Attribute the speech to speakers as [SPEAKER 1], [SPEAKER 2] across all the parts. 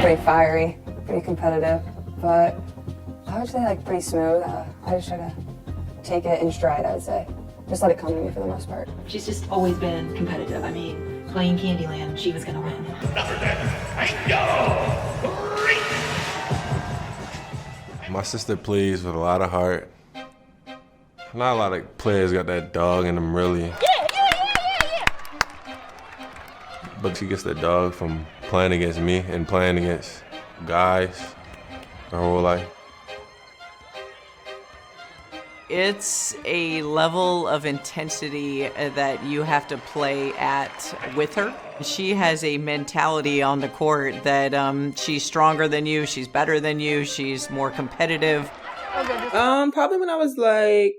[SPEAKER 1] pretty fiery, pretty competitive, but I would say like pretty smooth. I just try to take it in stride, I would say. Just let it come to me for the most part.
[SPEAKER 2] She's just always been competitive. I mean, playing Candyland, she was gonna win.
[SPEAKER 3] Number 10, Angel Reese.
[SPEAKER 4] My sister plays with a lot of heart. Not a lot of players got that dog in them, really. But she gets that dog from playing against me and playing against guys her whole life.
[SPEAKER 5] It's a level of intensity that you have to play at with her. She has a mentality on the court that she's stronger than you, she's better than you, she's more competitive.
[SPEAKER 6] Probably when I was like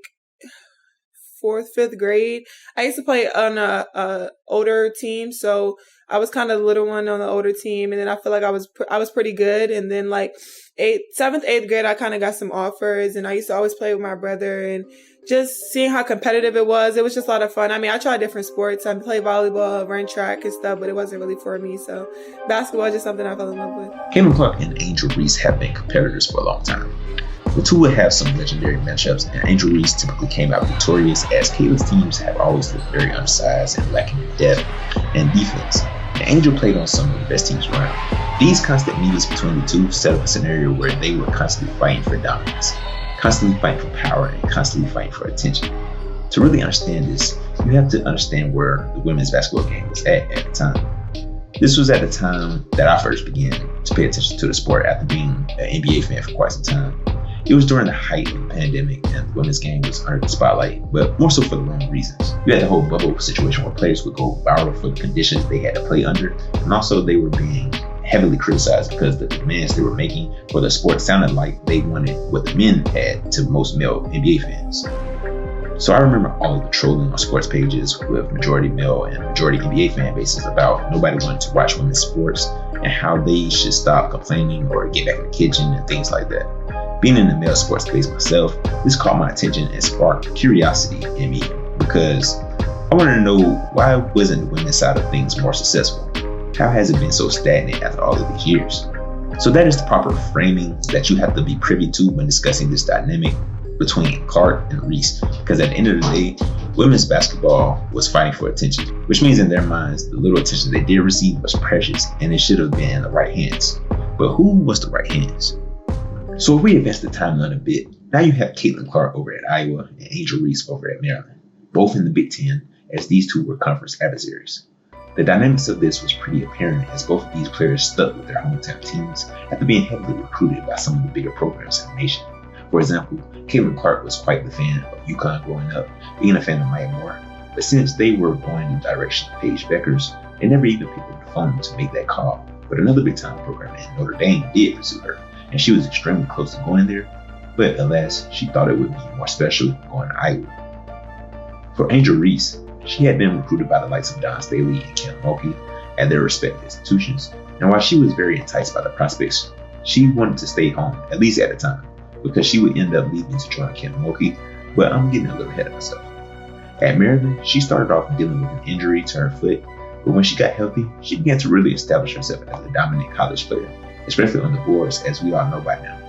[SPEAKER 6] 4th, 5th grade. I used to play on a older team, so I was kind of the little one on the older team, and then I feel like I was pretty good. And then like 7th, 8th grade, I kind of got some offers, and I used to always play with my brother, and just seeing how competitive it was just a lot of fun. I mean, I tried different sports. I played volleyball, run track and stuff, but it wasn't really for me. So basketball is just something I fell in love with.
[SPEAKER 7] Caitlin Clark and Angel Reese have been competitors for a long time. The two would have some legendary matchups, and Angel Reese typically came out victorious, as Caitlin's teams have always looked very undersized and lacking in depth and defense. And Angel played on some of the best teams around. These constant meetings between the two set up a scenario where they were constantly fighting for dominance, constantly fighting for power, and constantly fighting for attention. To really understand this, you have to understand where the women's basketball game was at the time. This was at the time that I first began to pay attention to the sport after being an NBA fan for quite some time. It was during the height of the pandemic, and the women's game was under the spotlight, but more so for the wrong reasons. You had the whole bubble situation where players would go viral for the conditions they had to play under, and also they were being heavily criticized because the demands they were making for the sport sounded like they wanted what the men had to most male NBA fans. So I remember all of the trolling on sports pages with majority male and majority NBA fan bases about nobody wanted to watch women's sports and how they should stop complaining or get back in the kitchen and things like that. Being in the male sports space myself, this caught my attention and sparked curiosity in me because I wanted to know, why wasn't the women's side of things more successful? How has it been so stagnant after all of these years? So that is the proper framing that you have to be privy to when discussing this dynamic between Clark and Reese, because at the end of the day, women's basketball was fighting for attention, which means in their minds, the little attention they did receive was precious and it should have been in the right hands. But who was the right hands? So if we advance the timeline a bit, now you have Caitlin Clark over at Iowa and Angel Reese over at Maryland, both in the Big Ten, as these two were conference adversaries. The dynamics of this was pretty apparent as both of these players stuck with their hometown teams after being heavily recruited by some of the bigger programs in the nation. For example, Caitlin Clark was quite the fan of UConn growing up, being a fan of Maya Moore, but since they were going in the direction of Paige Beckers, they never even picked up the phone to make that call. But another big-time program in Notre Dame did pursue her, and she was extremely close to going there, but alas, she thought it would be more special going to Iowa. For Angel Reese, she had been recruited by the likes of Don Staley and Kim Mulkey at their respective institutions, and while she was very enticed by the prospects, she wanted to stay home, at least at the time, because she would end up leaving to join Kim Mulkey, but I'm getting a little ahead of myself. At Maryland, she started off dealing with an injury to her foot, but when she got healthy, she began to really establish herself as a dominant college player, especially on the boards, as we all know by now.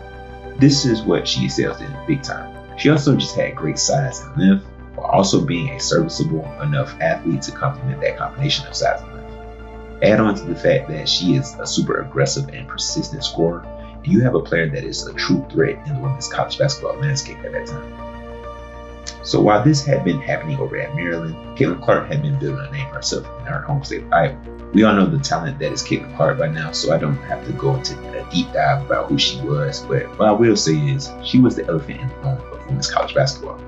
[SPEAKER 7] This is what she excels in big time. She also just had great size and length, while also being a serviceable enough athlete to complement that combination of size and length. Add on to the fact that she is a super aggressive and persistent scorer, and you have a player that is a true threat in the women's college basketball landscape at that time. So while this had been happening over at Maryland, Caitlin Clark had been building a name for herself in her home state of Iowa. We all know the talent that is Caitlin Clark by now, so I don't have to go into a deep dive about who she was, but what I will say is she was the elephant in the room of women's college basketball.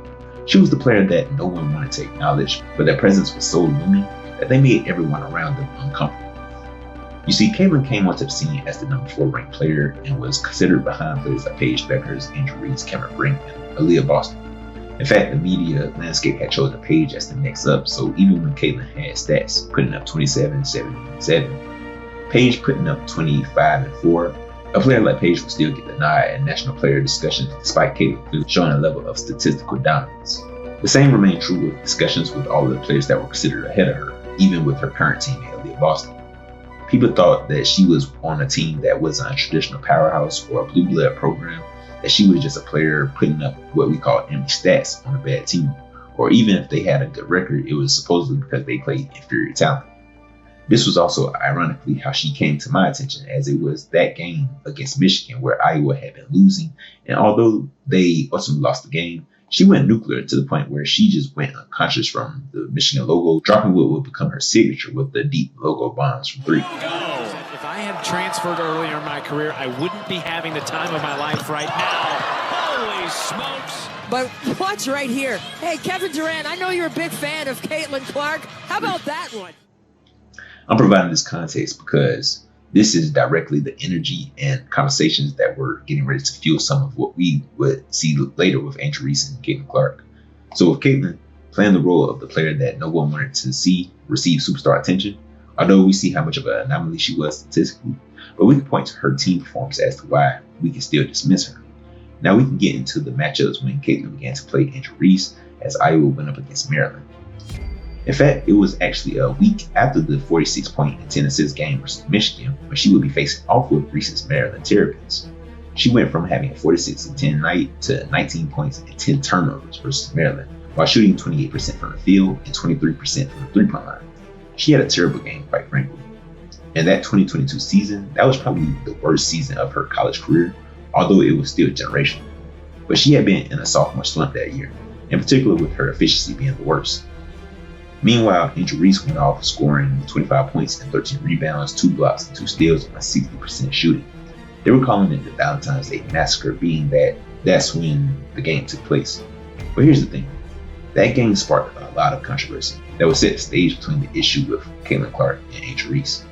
[SPEAKER 7] She was the player that no one wanted to acknowledge, but their presence was so looming that they made everyone around them uncomfortable. You see, Caitlin came onto the scene as the number 4 ranked player and was considered behind players like Paige Beckers, Angel Reese, Cameron Brink, and Aaliyah Boston. In fact, the media landscape had chosen Paige as the next up, so even when Caitlin had stats putting up 27, 7, and 7, Paige putting up 25 and 4, a player like Paige would still get the nod in national player discussions despite Caitlin showing a level of statistical dominance. The same remained true with discussions with all of the players that were considered ahead of her, even with her current teammate Aaliyah Boston. People thought that she was on a team that wasn't a traditional powerhouse or a blue blood program, that she was just a player putting up what we call empty stats on a bad team. Or even if they had a good record, it was supposedly because they played inferior talent. This was also ironically how she came to my attention, as it was that game against Michigan where Iowa had been losing, and although they ultimately lost the game, she went nuclear to the point where she just went unconscious from the Michigan logo, dropping what would become her signature with the deep logo bombs from three.
[SPEAKER 8] If I had transferred earlier in my career, I wouldn't be having the time of my life right now. Holy smokes!
[SPEAKER 9] But watch right here. Hey, Kevin Durant, I know you're a big fan of Caitlin Clark. How about that one?
[SPEAKER 7] I'm providing this context because this is directly the energy and conversations that we're getting ready to fuel some of what we would see later with Angel Reese and Caitlin Clark. So with Caitlin playing the role of the player that no one wanted to see receive superstar attention, although we see how much of an anomaly she was statistically, but we can point to her team performance as to why we can still dismiss her. Now we can get into the matchups when Caitlin began to play Angel Reese as Iowa went up against Maryland. In fact, it was actually a week after the 46-point and 10-assist game versus Michigan when she would be facing off with Reese's Maryland Terrapins. She went from having a 46-10 night to 19 points and 10 turnovers versus Maryland, while shooting 28% from the field and 23% from the three-point line. She had a terrible game, quite frankly. In that 2022 season, that was probably the worst season of her college career, although it was still generational. But she had been in a sophomore slump that year, in particular with her efficiency being the worst. Meanwhile, Angel Reese went off scoring 25 points and 13 rebounds, 2 blocks, and 2 steals on 60% shooting. They were calling it the Valentine's Day Massacre, being that that's when the game took place. But here's the thing. That game sparked a lot of controversy that would set the stage between the issue with Caitlin Clark and Angel Reese.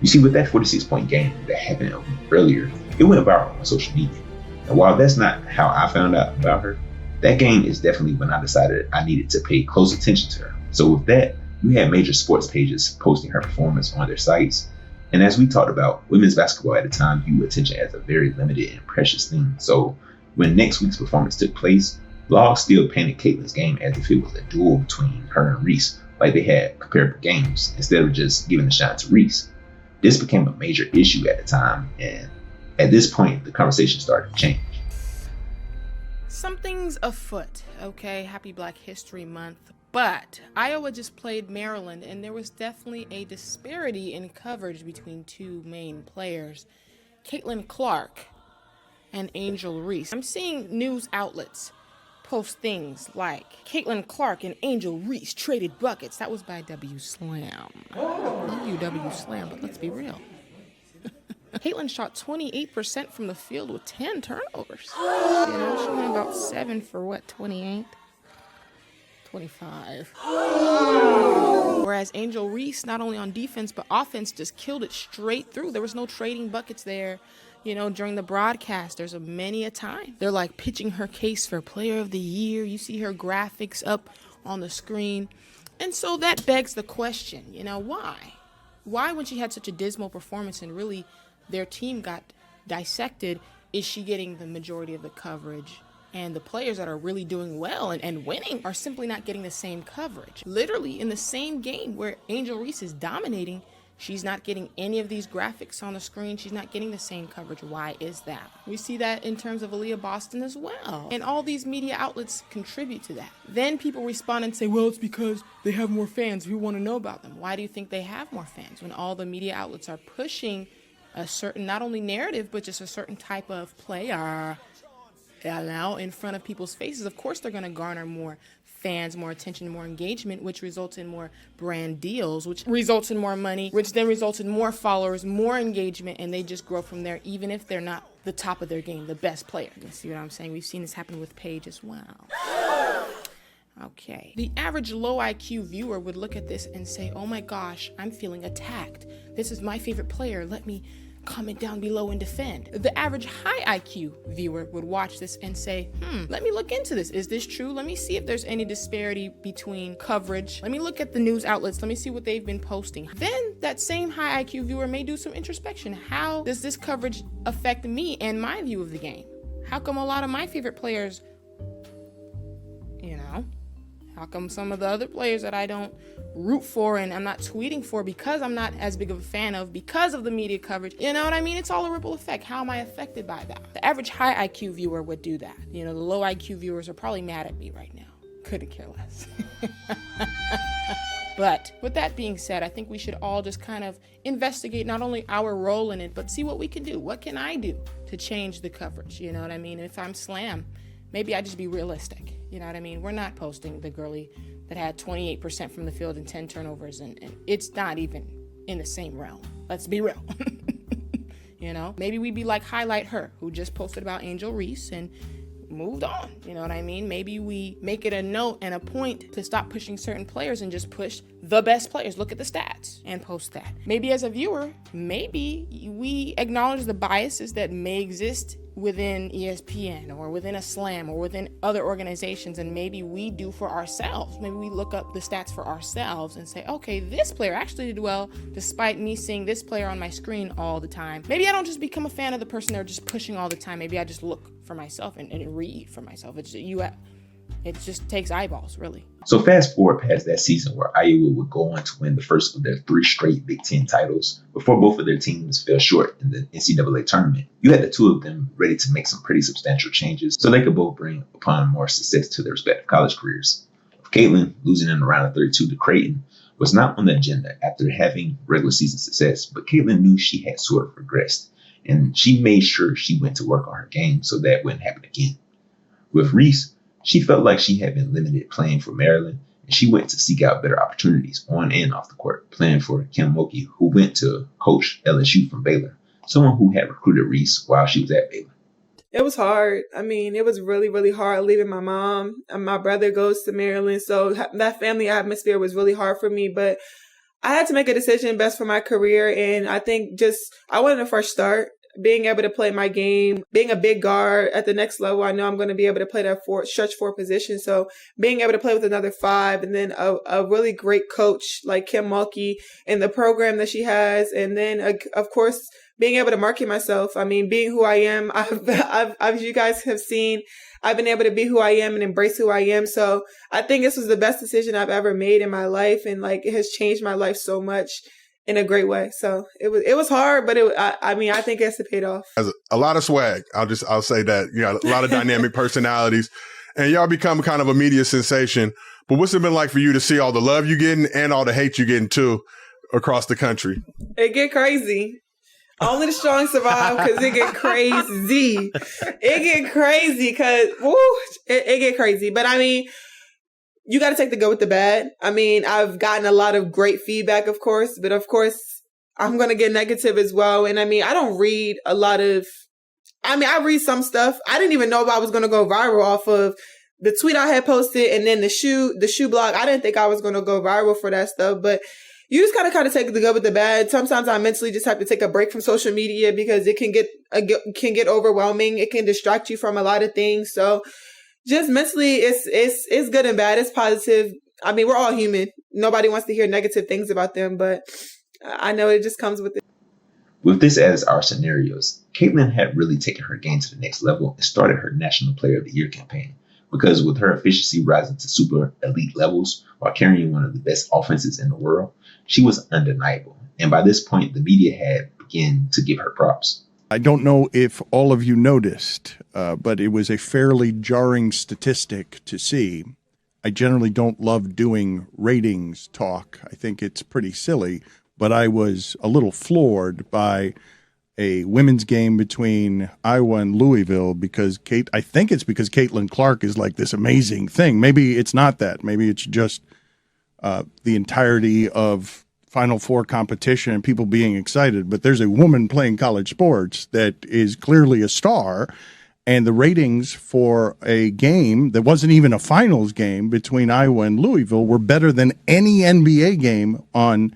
[SPEAKER 7] You see, with that 46-point game that happened a week earlier, it went viral on social media. And while that's not how I found out about her, that game is definitely when I decided I needed to pay close attention to her. So with that, you had major sports pages posting her performance on their sites. And as we talked about, women's basketball at the time viewed attention as a very limited and precious thing. So when next week's performance took place, blogs still painted Caitlin's game as if it was a duel between her and Reese, like they had comparable games, instead of just giving the shot to Reese. This became a major issue at the time, and at this point, the conversation started to change.
[SPEAKER 10] Something's afoot, okay? Happy Black History Month. But Iowa just played Maryland, and there was definitely a disparity in coverage between two main players, Caitlin Clark and Angel Reese. I'm seeing news outlets post things like Caitlin Clark and Angel Reese traded buckets. That was by W Slam. Love you, W Slam, but let's be real. Caitlin shot 28% from the field with 10 turnovers. You know, she went about 7 for 28? 25. Whereas Angel Reese, not only on defense, but offense, just killed it straight through. There was no trading buckets there. You know, during the broadcast, there's many a time. They're like pitching her case for player of the year. You see her graphics up on the screen. And so that begs the question, you know, why? Why, when she had such a dismal performance and really their team got dissected, is she getting the majority of the coverage? And the players that are really doing well and winning are simply not getting the same coverage. Literally, in the same game where Angel Reese is dominating, she's not getting any of these graphics on the screen. She's not getting the same coverage. Why is that? We see that in terms of Aaliyah Boston as well. And all these media outlets contribute to that. Then people respond and say, well, it's because they have more fans. We want to know about them. Why do you think they have more fans when all the media outlets are pushing a certain, not only narrative, but just a certain type of player now in front of people's faces? Of course they're going to garner more fans, more attention, more engagement, which results in more brand deals, which results in more money, which then results in more followers, more engagement, and they just grow from there, even if they're not the top of their game, the best player. You see what I'm saying? We've seen this happen with Paige as well. Okay. The average low IQ viewer would look at this and say, oh my gosh, I'm feeling attacked. This is my favorite player. Let me comment down below and defend. The average high IQ viewer would watch this and say, let me look into this. Is this true? Let me see if there's any disparity between coverage. Let me look at the news outlets. Let me see what they've been posting. Then that same high IQ viewer may do some introspection. How does this coverage affect me and my view of the game? How come a lot of my favorite players, How come some of the other players that I don't root for and I'm not tweeting for because I'm not as big of a fan of because of the media coverage? You know what I mean? It's all a ripple effect. How am I affected by that? The average high IQ viewer would do that. You know, the low IQ viewers are probably mad at me right now. Couldn't care less. But with that being said, I think we should all just kind of investigate not only our role in it, but see what we can do. What can I do to change the coverage? You know what I mean? If I'm Slam, maybe I just be realistic. You know what I mean? We're not posting the girlie that had 28% from the field and 10 turnovers, and it's not even in the same realm. Let's be real. You know? Maybe we be like Highlight Her, who just posted about Angel Reese and moved on. You know what I mean? Maybe we make it a note and a point to stop pushing certain players and just push the best players. Look at the stats and post that. Maybe as a viewer, maybe we acknowledge the biases that may exist within ESPN or within a Slam or within other organizations, and maybe we do for ourselves. Maybe we look up the stats for ourselves and say, okay, this player actually did well despite me seeing this player on my screen all the time. Maybe I don't just become a fan of the person they're just pushing all the time. Maybe I just look for myself and read for myself. It just takes eyeballs, really.
[SPEAKER 7] So fast forward past that season where Iowa would go on to win the first of their 3 straight Big Ten titles before both of their teams fell short in the NCAA tournament. You had the two of them ready to make some pretty substantial changes so they could both bring upon more success to their respective college careers. Caitlin losing in the round of 32 to Creighton was not on the agenda after having regular season success, but Caitlin knew she had sort of regressed, and she made sure she went to work on her game so that wouldn't happen again. With Reese, she felt like she had been limited playing for Maryland, and she went to seek out better opportunities on and off the court, playing for Kim Mulkey, who went to coach LSU from Baylor, someone who had recruited Reese while she was at Baylor.
[SPEAKER 6] It was hard. I mean, it was really, really hard leaving my mom. And my brother goes to Maryland, so that family atmosphere was really hard for me. But I had to make a decision best for my career, and I think I wanted a fresh start. Being able to play my game, being a big guard at the next level, I know I'm going to be able to play that stretch 4 position. So being able to play with another 5 and then a really great coach like Kim Mulkey and the program that she has. And then, of course, being able to market myself. I mean, being who I am, as you guys have seen, I've been able to be who I am and embrace who I am. So I think this was the best decision I've ever made in my life. And it has changed my life so much in a great way. So it was hard, but I think it's paid off.
[SPEAKER 11] As a lot of swag. I'll say that. You got a lot of dynamic personalities, and y'all become kind of a media sensation. But what's it been like for you to see all the love you're getting and all the hate you're getting too across the country?
[SPEAKER 6] It get crazy. Only the strong survive because it get crazy. It get crazy because it get crazy. But I mean, you got to take the good with the bad. I mean, I've gotten a lot of great feedback, of course, but of course, I'm going to get negative as well. And I mean, I don't read I read some stuff. I didn't even know if I was going to go viral off of the tweet I had posted and then the shoe blog. I didn't think I was going to go viral for that stuff, but you just got to kind of take the good with the bad. Sometimes I mentally just have to take a break from social media because it can get overwhelming. It can distract you from a lot of things. So just mentally, it's good and bad. It's positive. I mean, we're all human. Nobody wants to hear negative things about them, but I know it just comes with it.
[SPEAKER 7] With this as our scenarios, Caitlin had really taken her game to the next level and started her National Player of the Year campaign. Because with her efficiency rising to super elite levels while carrying one of the best offenses in the world, she was undeniable. And by this point, the media had begun to give her props.
[SPEAKER 12] I don't know if all of you noticed, but it was a fairly jarring statistic to see. I generally don't love doing ratings talk. I think it's pretty silly, but I was a little floored by a women's game between Iowa and Louisville because I think it's because Caitlin Clark is like this amazing thing. Maybe it's not that. Maybe it's just the entirety of Final Four competition and people being excited, but there's a woman playing college sports that is clearly a star, and the ratings for a game that wasn't even a finals game between Iowa and Louisville were better than any NBA game on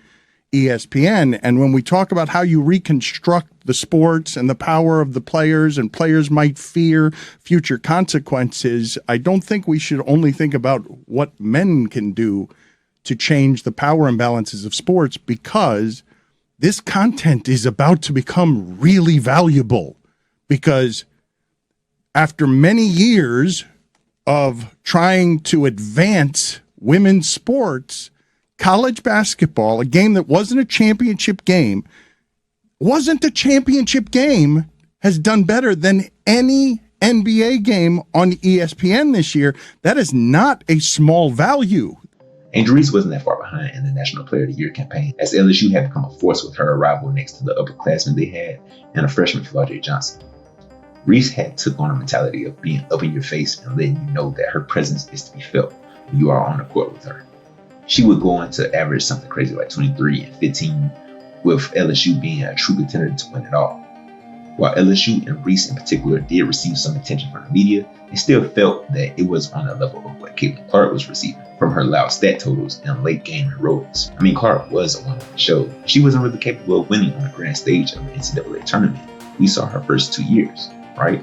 [SPEAKER 12] ESPN. And when we talk about how you reconstruct the sports and the power of the players, and players might fear future consequences, I don't think we should only think about what men can do to change the power imbalances of sports, because this content is about to become really valuable. Because after many years of trying to advance women's sports, college basketball, a game that wasn't a championship game, has done better than any NBA game on ESPN this year. That is not a small value.
[SPEAKER 7] Angel Reese wasn't that far behind in the National Player of the Year campaign, as LSU had become a force with her arrival next to the upperclassmen they had and a freshman, Flau'jae Johnson. Reese had took on a mentality of being up in your face and letting you know that her presence is to be felt when you are on the court with her. She would go on to average something crazy like 23 and 15, with LSU being a true contender to win it all. While LSU and Reese in particular did receive some attention from the media, it still felt that it was on the level of what Caitlin Clark was receiving from her loud stat totals and late game heroics. I mean, Clark was a one of the show. She wasn't really capable of winning on the grand stage of the NCAA tournament. We saw her first 2 years, right?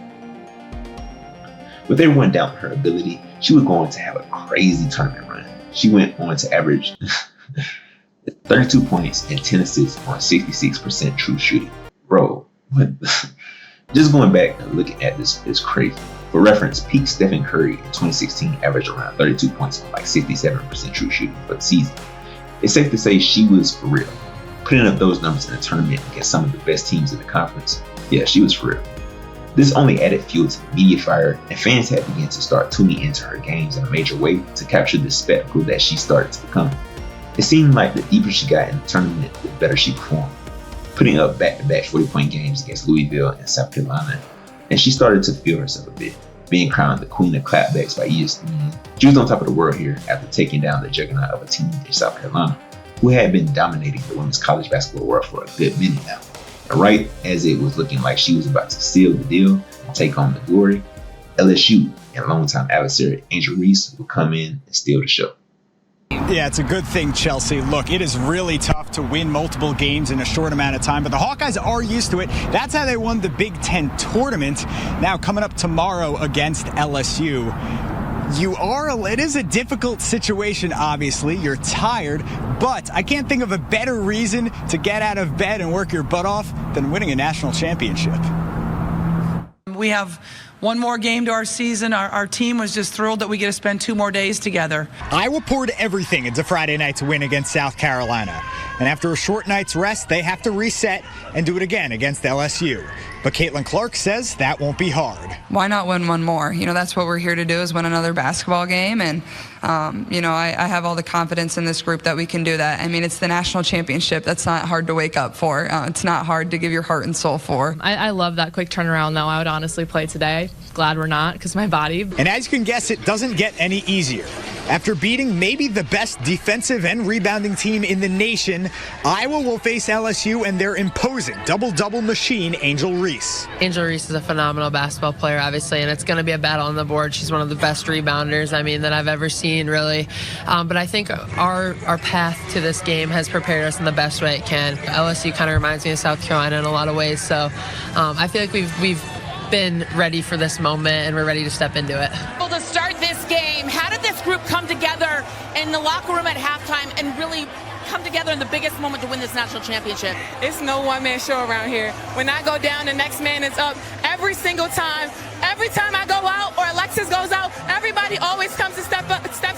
[SPEAKER 7] With everyone doubting her ability, she was going to have a crazy tournament run. She went on to average 32 points and 10 assists on 66% true shooting. Bro, what? Just going back and looking at this is crazy. For reference, peak Stephen Curry in 2016 averaged around 32 points on like 67% true shooting for the season. It's safe to say she was for real. Putting up those numbers in a tournament against some of the best teams in the conference, yeah, she was for real. This only added fuel to the media fire, and fans had begun to start tuning into her games in a major way to capture the spectacle that she started to become. It seemed like the deeper she got in the tournament, the better she performed, putting up back-to-back 40-point games against Louisville and South Carolina, and she started to feel herself a bit, being crowned the queen of clapbacks by ESPN. She was on top of the world here after taking down the juggernaut of a team in South Carolina, who had been dominating the women's college basketball world for a good minute now. And right as it was looking like she was about to seal the deal and take home the glory, LSU and longtime adversary Angel Reese would come in and steal the show.
[SPEAKER 13] Yeah, it's a good thing, Chelsea. Look, it is really tough to win multiple games in a short amount of time, but the Hawkeyes are used to it. That's how they won the Big Ten tournament. Now, coming up tomorrow against LSU, it is a difficult situation, obviously. You're tired, but I can't think of a better reason to get out of bed and work your butt off than winning a national championship.
[SPEAKER 14] We have one more game to our season. Our team was just thrilled that we get to spend 2 more days together.
[SPEAKER 13] Iowa poured everything into Friday night's win against South Carolina. And after a short night's rest, they have to reset and do it again against LSU. But Caitlin Clark says that won't be hard.
[SPEAKER 15] Why not win one more? You know, that's what we're here to do, is win another basketball game. And, I have all the confidence in this group that we can do that. I mean, it's the national championship. That's not hard to wake up for. It's not hard to give your heart and soul for.
[SPEAKER 16] I love that quick turnaround, though. I would honestly play today. Glad we're not, because my body.
[SPEAKER 13] And as you can guess, it doesn't get any easier. After beating maybe the best defensive and rebounding team in the nation, Iowa will face LSU and their imposing double-double machine, Angel Reese.
[SPEAKER 16] Angel Reese is a phenomenal basketball player, obviously, and it's going to be a battle on the board. She's one of the best rebounders, that I've ever seen, really. But I think our path to this game has prepared us in the best way it can. LSU kind of reminds me of South Carolina in a lot of ways, so I feel like we've been ready for this moment, and we're ready to step into it.
[SPEAKER 17] To start this game, how did this group come together in the locker room at halftime and really come together in the biggest moment to win this national championship?
[SPEAKER 6] It's no one-man show around here. When I go down, the next man is up every single time. Every time I go out or Alexis goes out, everybody always comes and steps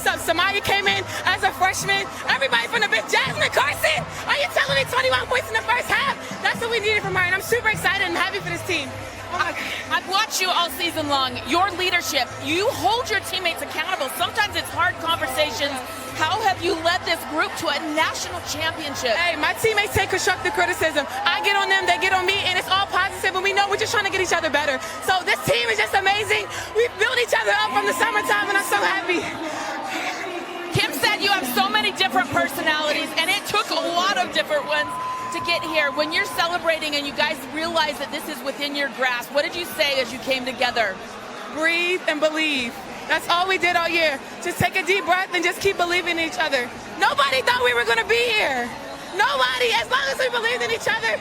[SPEAKER 6] up. Samaya came in as a freshman. Everybody from the big Jasmine Carson. Are you telling me 21 points in the first half? That's what we needed from her, and I'm super excited and happy for this team.
[SPEAKER 17] I've watched you all season long. Your leadership, you hold your teammates accountable. Sometimes it's hard conversations. How have you led this group to a national championship?
[SPEAKER 6] Hey, my teammates take constructive criticism. I get on them, they get on me, and it's all positive, and we know we're just trying to get each other better. So this team is just amazing. We built each other up from the summertime, and I'm so happy.
[SPEAKER 17] Kim said you have so many different personalities, and it took a lot of different ones to get here. When you're celebrating and you guys realize that this is within your grasp, what did you say as you came together?
[SPEAKER 6] Breathe and believe. That's all we did all year. Just take a deep breath and just keep believing in each other. Nobody thought we were going to be here. Nobody, as long as we believed in each other.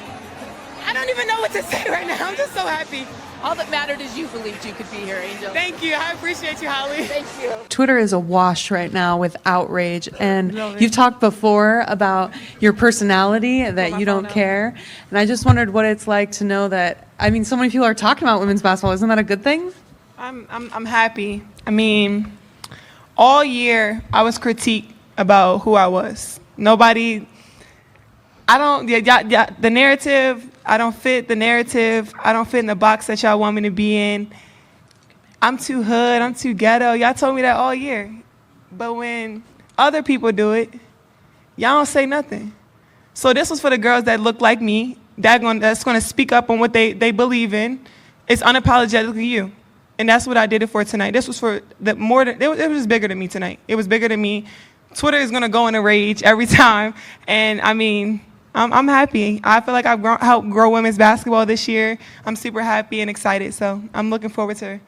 [SPEAKER 6] I don't even know what to say right now. I'm just so happy.
[SPEAKER 17] All that mattered is you believed you could be here, Angel.
[SPEAKER 6] Thank you. I appreciate you, Holly.
[SPEAKER 17] Thank you.
[SPEAKER 18] Twitter is awash right now with outrage, and you've talked before about your personality, that you don't care, and I just wondered what it's like to know that, so many people are talking about women's basketball. Isn't that a good thing?
[SPEAKER 6] I'm happy. I mean, all year I was critiqued about who I was. The narrative, I don't fit the narrative. I don't fit in the box that y'all want me to be in. I'm too hood, I'm too ghetto. Y'all told me that all year. But when other people do it, y'all don't say nothing. So this was for the girls that look like me, that's gonna speak up on what they believe in. It's unapologetically you. And that's what I did it for tonight. This was for it was bigger than me tonight. It was bigger than me. Twitter is gonna go in a rage every time. And I mean, I'm happy. I feel like I've helped grow women's basketball this year. I'm super happy and excited. So I'm looking forward to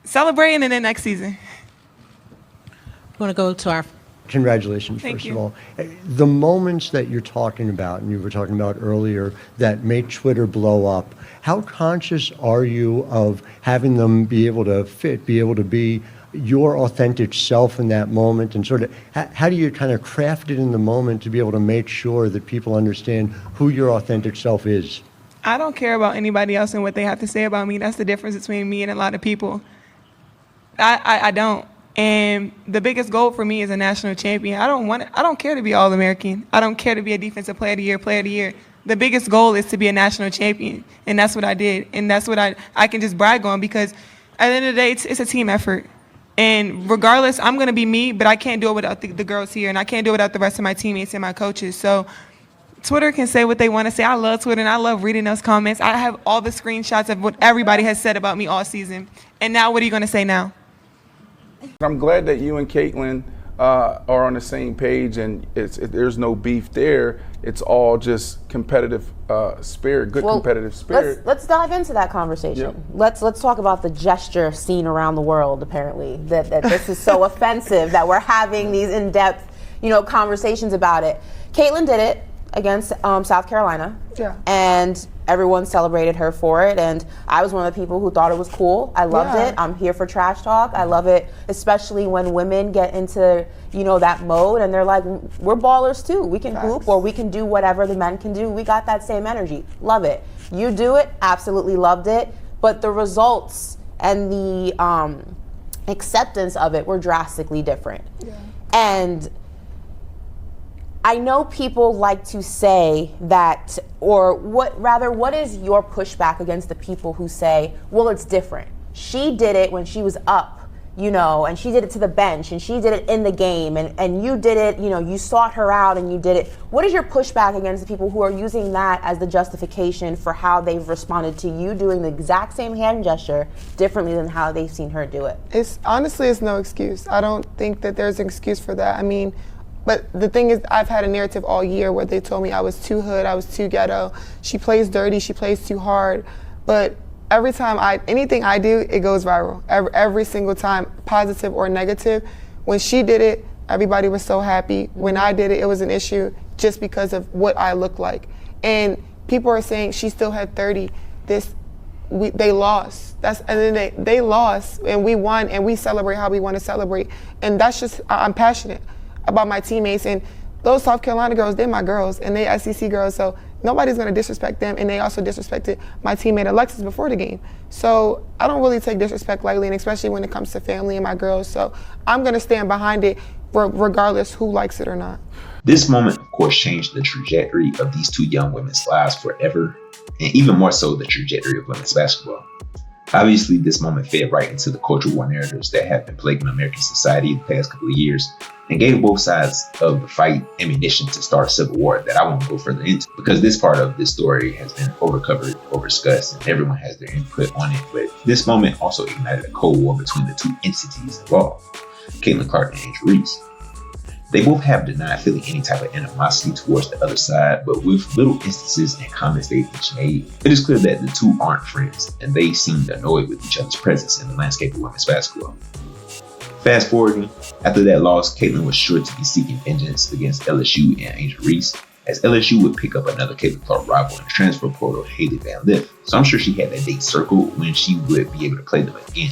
[SPEAKER 6] celebrating in the next season.
[SPEAKER 19] We want to go to our...
[SPEAKER 20] Congratulations, first of all. The moments that you're talking about, and you were talking about earlier, that made Twitter blow up, how conscious are you of having them be able to be your authentic self in that moment? And sort of, how do you kind of craft it in the moment to be able to make sure that people understand who your authentic self is?
[SPEAKER 6] I don't care about anybody else and what they have to say about me. That's the difference between me and a lot of people. I don't. And the biggest goal for me is a national champion. I don't care to be All-American. I don't care to be a defensive player of the year. The biggest goal is to be a national champion. And that's what I did. And that's what I can just brag on, because at the end of the day, it's a team effort. And regardless, I'm going to be me, but I can't do it without the girls here. And I can't do it without the rest of my teammates and my coaches. So Twitter can say what they want to say. I love Twitter, and I love reading those comments. I have all the screenshots of what everybody has said about me all season. And now what are you going to say now?
[SPEAKER 21] I'm glad that you and Caitlin are on the same page, and there's no beef there. It's all just competitive spirit, competitive spirit.
[SPEAKER 22] Let's dive into that conversation. Yep. Let's talk about the gesture seen around the world. Apparently, that this is so offensive that we're having these in-depth, conversations about it. Caitlin did it against South Carolina, and everyone celebrated her for it, and I was one of the people who thought it was cool. I loved it. I'm here for trash talk. I love it, especially when women get into that mode and they're like, we're ballers too. We can hoop, or we can do whatever the men can do. We got that same energy. Love it. You do it. Absolutely loved it. But the results and the acceptance of it were drastically different. And I know people like to say that, or what is your pushback against the people who say, well, it's different. She did it when she was up, and she did it to the bench, and she did it in the game, and you did it, you sought her out and you did it. What is your pushback against the people who are using that as the justification for how they've responded to you doing the exact same hand gesture differently than how they've seen her do it?
[SPEAKER 6] It's no excuse. I don't think that there's an excuse for that. I mean, but the thing is, I've had a narrative all year where they told me I was too hood, I was too ghetto. She plays dirty, she plays too hard. But every time anything I do, it goes viral. Every single time, positive or negative. When she did it, everybody was so happy. When I did it, it was an issue just because of what I look like. And people are saying she still had 30. They lost. And then they lost, and we won, and we celebrate how we want to celebrate. And that's just, I'm passionate about my teammates, and those South Carolina girls, they're my girls, and they SEC girls, so nobody's going to disrespect them, and they also disrespected my teammate Alexis before the game. So I don't really take disrespect lightly, and especially when it comes to family and my girls, so I'm going to stand behind it regardless who likes it or not.
[SPEAKER 7] This moment, of course, changed the trajectory of these two young women's lives forever, and even more so the trajectory of women's basketball. Obviously, this moment fed right into the cultural war narratives that have been plaguing American society the past couple of years, and gave both sides of the fight ammunition to start a civil war that I won't go further into, because this part of this story has been overcovered, over-discussed, and everyone has their input on it. But this moment also ignited a cold war between the two entities involved, Caitlin Clark and Angel Reese. They both have denied feeling any type of animosity towards the other side, but with little instances and comments they've each made, it is clear that the two aren't friends, and they seemed annoyed with each other's presence in the landscape of women's basketball. Fast forwarding, after that loss, Caitlin was sure to be seeking vengeance against LSU and Angel Reese, as LSU would pick up another Caitlin Clark rival in the transfer portal, Haley Van Lith. So I'm sure she had that date circled when she would be able to play them again.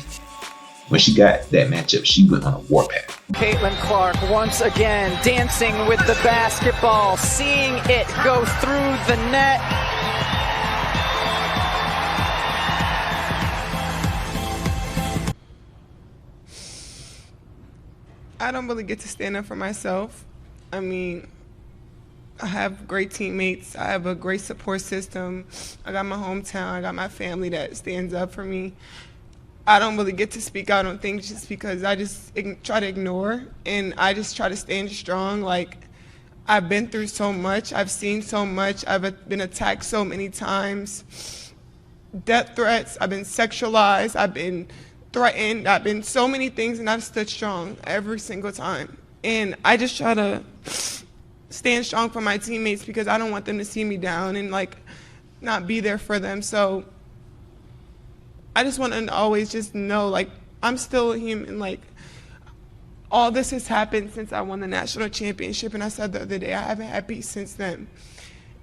[SPEAKER 7] When she got that matchup, she went on a warpath.
[SPEAKER 23] Caitlin Clark once again dancing with the basketball, seeing it go through the net.
[SPEAKER 6] I don't really get to stand up for myself. I mean, I have great teammates. I have a great support system. I got my hometown. I got my family that stands up for me. I don't really get to speak out on things just because I just try to ignore, and I just try to stand strong. Like, I've been through so much. I've seen so much. I've been attacked so many times. Death threats. I've been sexualized. I've been threatened. I've been so many things, and I've stood strong every single time. And I just try to stand strong for my teammates because I don't want them to see me down and, like, not be there for them. So I just want them to always just know, like, I'm still a human. Like, all this has happened since I won the national championship, and I said the other day, I haven't had peace since then.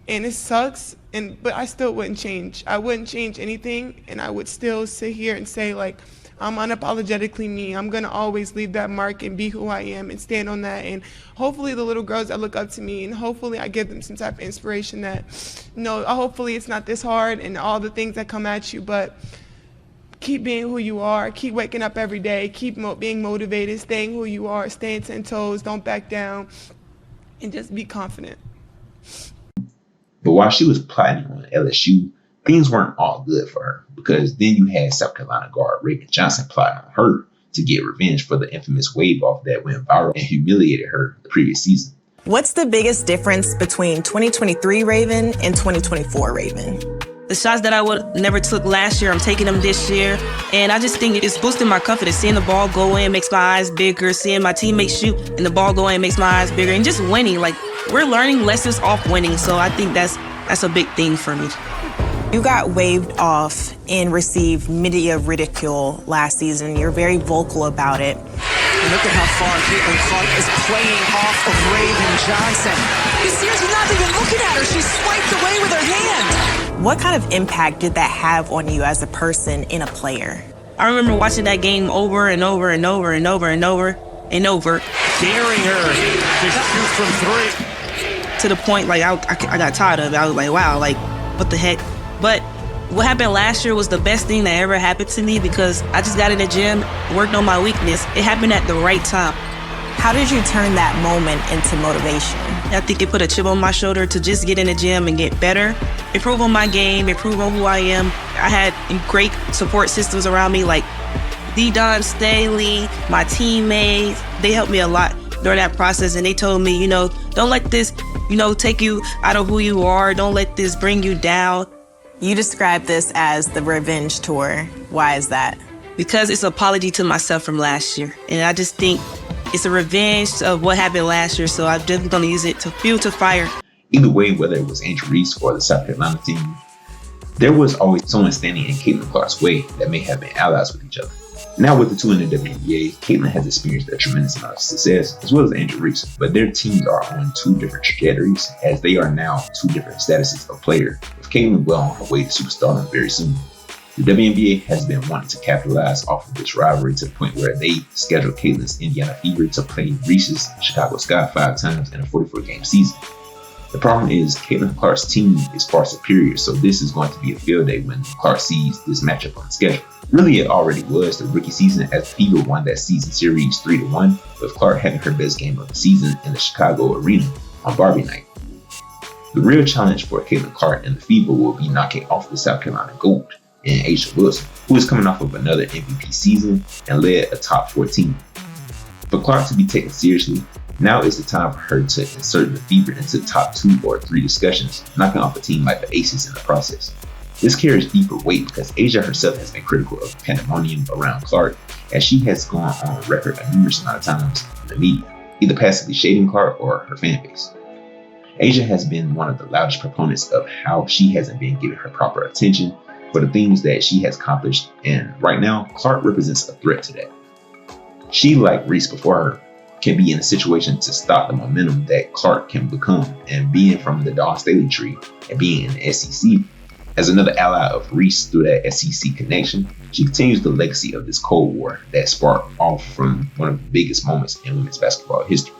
[SPEAKER 6] And it sucks, but I still wouldn't change. I wouldn't change anything, and I would still sit here and say, like, I'm unapologetically me. I'm going to always leave that mark and be who I am and stand on that. And hopefully the little girls that look up to me, and hopefully I give them some type of inspiration that, hopefully it's not this hard and all the things that come at you, but keep being who you are. Keep waking up every day. Keep being motivated, staying who you are, staying 10 toes, don't back down, and just be confident.
[SPEAKER 7] But while she was plotting on LSU, things weren't all good for her, because then you had South Carolina guard Raven Johnson plotting on her to get revenge for the infamous wave off that went viral and humiliated her the previous season.
[SPEAKER 1] What's the biggest difference between 2023 Raven and 2024 Raven? The shots that I would never took last year, I'm taking them this year. And I just think it's boosting my confidence. Seeing the ball go in makes my eyes bigger. Seeing my teammates shoot and the ball go in makes my eyes bigger. And just winning, like, we're learning lessons off winning. So I think that's a big thing for me. You got waved off and received media ridicule last season. You're very vocal about it.
[SPEAKER 2] And look at how far Caitlin Clark is playing off of Raven Johnson. You see her, she's not even looking at her. She swiped away with her hand.
[SPEAKER 1] What kind of impact did that have on you as a person and a player?
[SPEAKER 3] I remember watching that game over and over and over and over and over and over.
[SPEAKER 8] Daring her to shoot from three.
[SPEAKER 3] To the point, like, I got tired of it. I was like, wow, like, what the heck? But what happened last year was the best thing that ever happened to me because I just got in the gym, worked on my weakness. It happened at the right time.
[SPEAKER 1] How did you turn that moment into motivation?
[SPEAKER 3] I think it put a chip on my shoulder to just get in the gym and get better, improve on my game, improve on who I am. I had great support systems around me like D-Don Staley, my teammates. They helped me a lot during that process, and they told me, don't let this, take you out of who you are. Don't let this bring you down.
[SPEAKER 1] You described this as the revenge tour. Why is that?
[SPEAKER 3] Because it's an apology to myself from last year. And I just think it's a revenge of what happened last year. So I'm definitely going to use it to fuel to fire.
[SPEAKER 7] Either way, whether it was Angel Reese or the South Carolina team, there was always someone standing in Caitlin Clark's way that may have been allies with each other. Now with the two in the WNBA, Caitlin has experienced a tremendous amount of success, as well as Angel Reese, but their teams are on two different trajectories, as they are now two different statuses of player, with Caitlin well on her way to superstardom very soon. The WNBA has been wanting to capitalize off of this rivalry to the point where they scheduled Caitlin's Indiana Fever to play Reese's Chicago Sky 5 times in a 44-game season. The problem is Caitlin Clark's team is far superior, so this is going to be a field day when Clark sees this matchup on the schedule. Really, it already was the rookie season as the Fever won that season series 3-1, with Clark having her best game of the season in the Chicago arena on Barbie night. The real challenge for Caitlin Clark and the Fever will be knocking off the South Carolina Gold in A'ja Wilson, who is coming off of another MVP season and led a top 4 team. For Clark to be taken seriously, now is the time for her to insert the Fever into top 2 or 3 discussions, knocking off a team like the Aces in the process. This carries deeper weight because A'ja herself has been critical of pandemonium around Clark, as she has gone on record a numerous amount of times in the media, either passively shading Clark or her fan base. A'ja has been one of the loudest proponents of how she hasn't been given her proper attention for the things that she has accomplished, and right now, Clark represents a threat to that. She, like Reese before her, can be in a situation to stop the momentum that Clark can become, and being from the Dawn Staley tree and being in the SEC, as another ally of Reese through that SEC connection, she continues the legacy of this Cold War that sparked off from one of the biggest moments in women's basketball history.